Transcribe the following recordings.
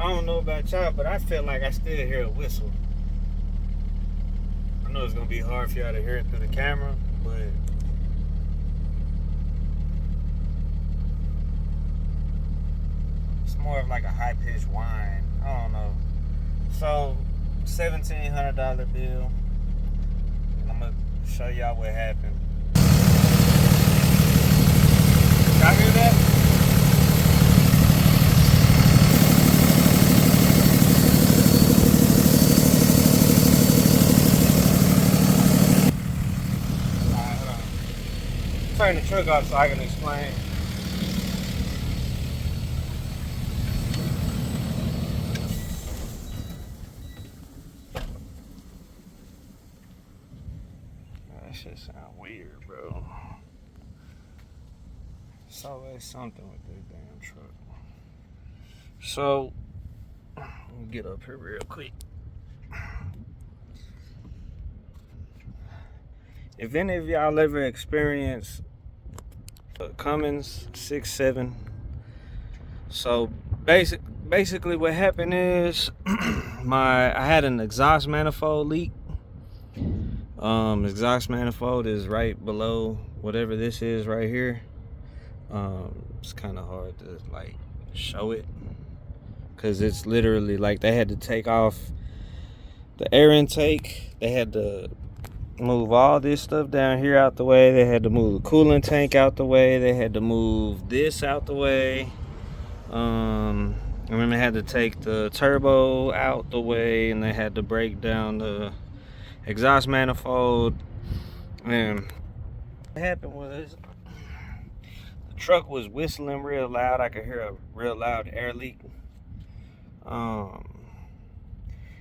don't know about y'all, but I feel like I still hear a whistle. I know it's gonna be hard for y'all to hear it through the camera, but it's more of like a high-pitched whine. I don't know. So, $1,700 bill. And I'm gonna show y'all what happened. Y'all hear that? Alright, hold on. Turn the truck off so I can explain. That shit sound weird, bro. It's always something with this damn truck. So, let me get up here real quick. If any of y'all ever experienced Cummins 6.7, so basically what happened is I had an exhaust manifold leak. Exhaust manifold is right below whatever this is right here. It's kind of hard to like show it because it's literally like they had to take off the air intake. They had to move all this stuff down here out the way. They had to move the coolant tank out the way. They had to move this out the way. And then they had to take the turbo out the way, and they had to break down the exhaust manifold. And what happened was the truck was whistling real loud. I could hear a real loud air leak.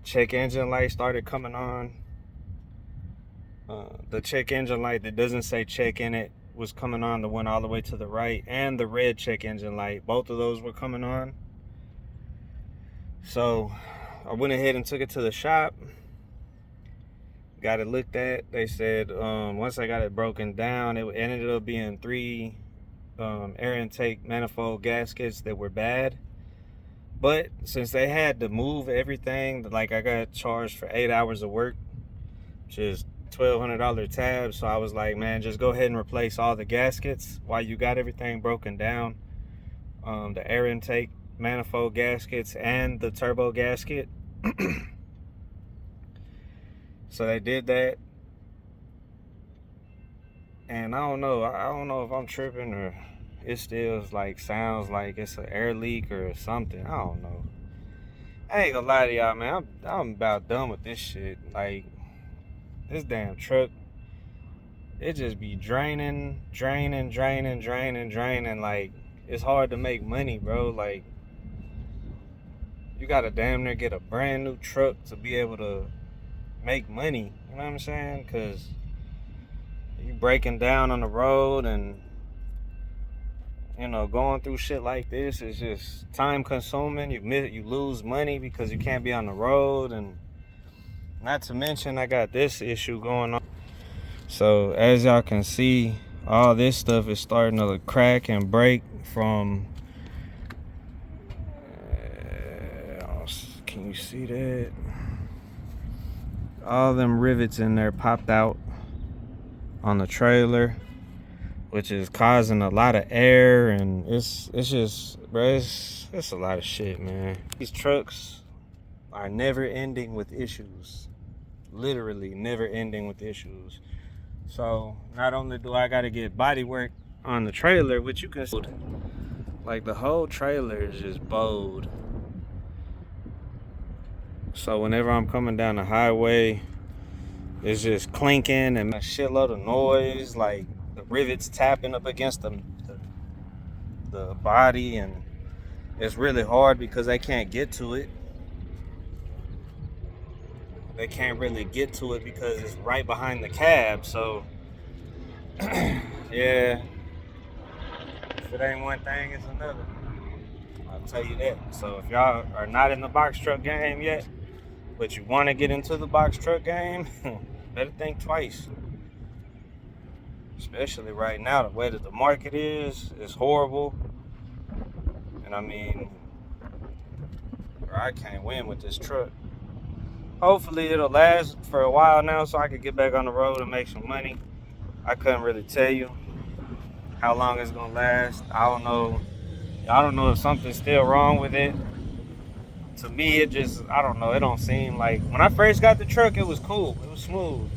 Check engine light started coming on. The check engine light that doesn't say check in it was coming on, the one all the way to the right, and the red check engine light, both of those were coming on. So I went ahead and took it to the shop, got it looked at. They said once I got it broken down, it ended up being 3 air intake manifold gaskets that were bad. But since they had to move everything, like I got charged for 8 hours of work, which is $1,200 tab. So I was like, man, just go ahead and replace all the gaskets while you got everything broken down. The air intake manifold gaskets and the turbo gasket. So they did that. And I don't know if I'm tripping or it still like sounds like it's an air leak or something. I don't know. I ain't gonna lie to y'all, man. I'm about done with this shit. Like, this damn truck, it just be draining. Like, it's hard to make money, bro. Like, you gotta damn near get a brand new truck to be able to make money. You know what I'm saying? Because you breaking down on the road and, you know, going through shit like this is just time consuming. You lose money because you can't be on the road, and not to mention I got this issue going on. So as y'all can see, all this stuff is starting to crack and break from can you see that? All them rivets in there popped out on the trailer, which is causing a lot of air, and it's just, bro, it's a lot of shit, man. These trucks are never ending with issues. Literally never ending with issues. So not only do I gotta get body work on the trailer, which you can see, like the whole trailer is just bowed. So whenever I'm coming down the highway, it's just clinking and a shitload of noise, like the rivets tapping up against the body, and it's really hard because they can't get to it. They can't really get to it because it's right behind the cab. So yeah, if it ain't one thing, it's another. I'll tell you that. So if y'all are not in the box truck game yet, but you want to get into the box truck game, better think twice. Especially right now, the way that the market is horrible. And I mean, I can't win with this truck. Hopefully it'll last for a while now so I can get back on the road and make some money. I couldn't really tell you how long it's gonna last. I don't know. I don't know if something's still wrong with it. To me, it just, I don't know. It don't seem like, when I first got the truck, it was cool. It was smooth.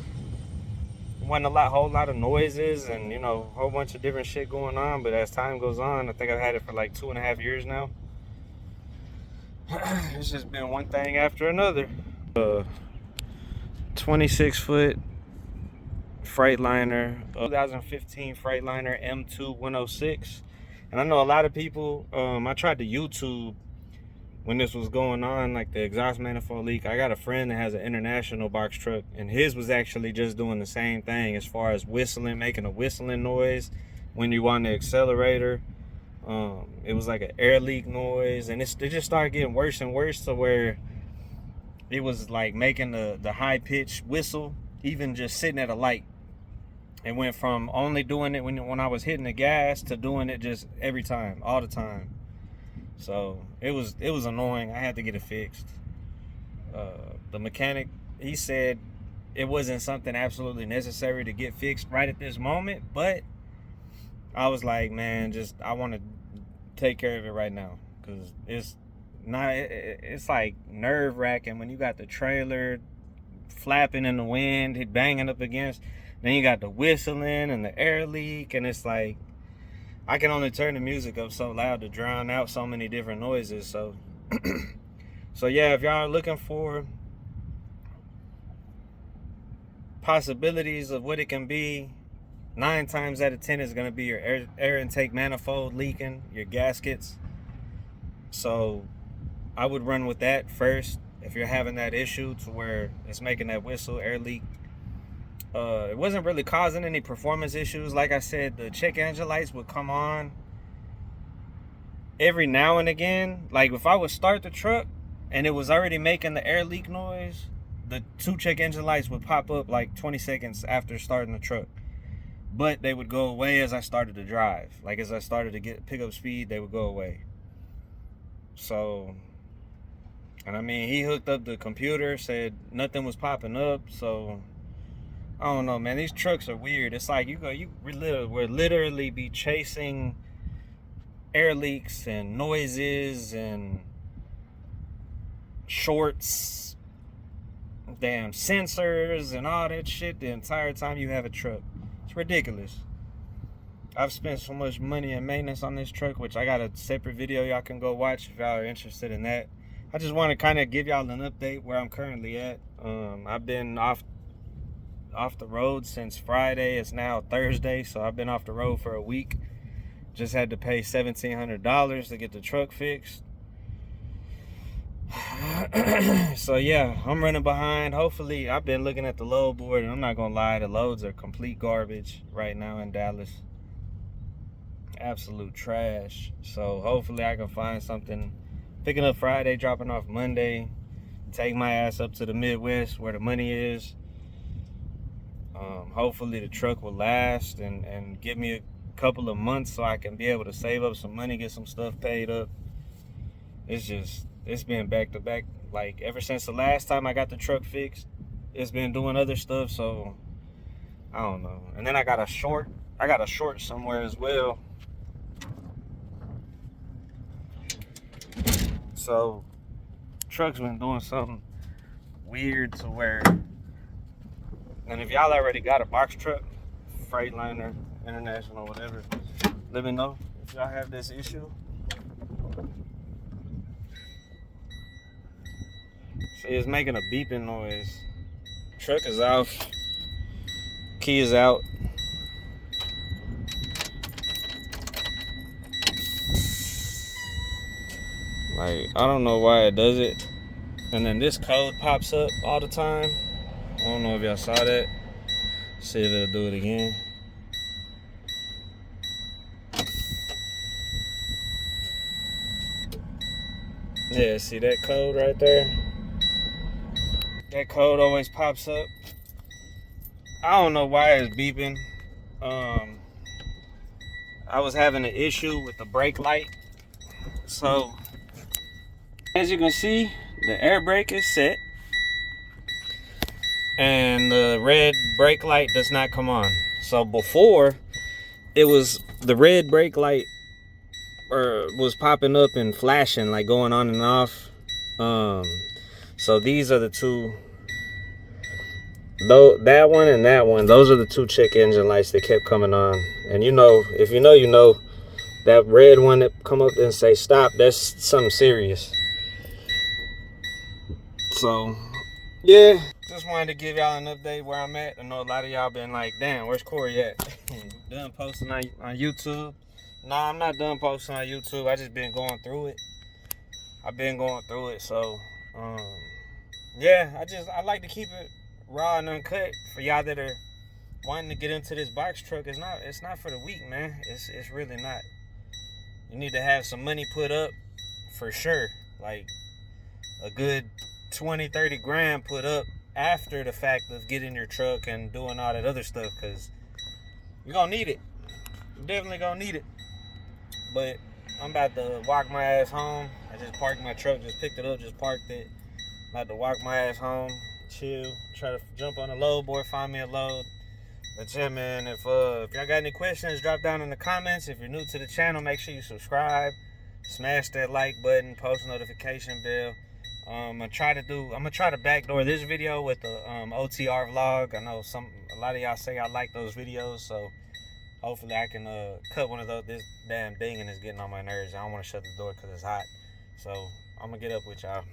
It wasn't whole lot of noises and, a whole bunch of different shit going on. But as time goes on, I think I've had it for like 2.5 years now. It's just been one thing after another. 26-foot Freightliner, 2015 Freightliner M2 106. And I know a lot of people, I tried to YouTube when this was going on, like the exhaust manifold leak. I got a friend that has an international box truck, and his was actually just doing the same thing as far as whistling, making a whistling noise when you on the accelerator. It was like an air leak noise, and it just started getting worse and worse to where it was like making the high-pitched whistle, even just sitting at a light. It went from only doing it when I was hitting the gas to doing it just every time, all the time. So it was annoying. I had to get it fixed. The mechanic, he said it wasn't something absolutely necessary to get fixed right at this moment, but I was like, man, I want to take care of it right now, because it's like nerve-wracking when you got the trailer flapping in the wind, it banging up against, then you got the whistling and the air leak, and it's like I can only turn the music up so loud to drown out so many different noises. So so yeah, if y'all are looking for possibilities of what it can be, 9 times out of 10 is going to be your air intake manifold leaking, your gaskets. So I would run with that first if you're having that issue to where it's making that whistle, air leak. It wasn't really causing any performance issues. Like I said, the check engine lights would come on every now and again. Like if I would start the truck and it was already making the air leak noise, the 2 check engine lights would pop up like 20 seconds after starting the truck. But they would go away as I started to drive. Like as I started to pick up speed, they would go away. So, and I mean, he hooked up the computer, said nothing was popping up. So I don't know, man. These trucks are weird. It's like we're literally be chasing air leaks and noises and shorts, damn sensors and all that shit the entire time you have a truck. It's ridiculous. I've spent so much money in maintenance on this truck, which I got a separate video y'all can go watch if y'all are interested in that. I just want to kind of give y'all an update where I'm currently at. I've been off the road since Friday. It's now Thursday, so I've been off the road for a week. Just had to pay $1,700 to get the truck fixed. So yeah, I'm running behind. Hopefully, I've been looking at the load board, and I'm not gonna lie, the loads are complete garbage right now in Dallas. Absolute trash. So hopefully I can find something. Picking up Friday, dropping off Monday. Take my ass up to the Midwest where the money is. Hopefully the truck will last and give me a couple of months so I can be able to save up some money, get some stuff paid up. It's been back to back. Like ever since the last time I got the truck fixed, it's been doing other stuff. So I don't know. And then I got a short somewhere as well. So truck's been doing something weird to where, and if y'all already got a box truck, Freightliner, International, whatever, let me know if y'all have this issue. See, it's making a beeping noise. Truck is off. Key is out. Like, I don't know why it does it. And then this code pops up all the time. I don't know if y'all saw that. See if it'll do it again. Yeah, see that code right there? That code always pops up. I don't know why it's beeping. I was having an issue with the brake light. So As you can see, the air brake is set and the red brake light does not come on. So before, it was the red brake light was popping up and flashing, like going on and off. So these are the two, though, that one and that one, those are the two check engine lights that kept coming on. And you know, if you know, you know, that red one that come up and say stop, that's something serious. So yeah, just wanted to give y'all an update where I'm at. I know a lot of y'all been like, damn, where's Cory at? Done posting on YouTube? Nah, I'm not done posting on YouTube. I just been going through it. I've been going through it. So yeah, I like to keep it raw and uncut for y'all that are wanting to get into this box truck. It's not for the weak, man. It's really not. You need to have some money put up for sure. Like a good 20-30 grand put up after the fact of getting your truck and doing all that other stuff, because you're gonna need it. You're definitely gonna need it. But I'm about to walk my ass home. I just parked my truck, just picked it up, just parked it. About to walk my ass home, chill, try to jump on a load board, find me a load. But yeah, man, if y'all got any questions, drop down in the comments. If you're new to the channel, make sure you subscribe, smash that like button, post notification bell. I'm gonna try to backdoor this video with the OTR vlog. I know a lot of y'all say I like those videos, so hopefully I can cut one of those. This damn thing and it's getting on my nerves. I don't want to shut the door because it's hot, so I'm gonna get up with y'all.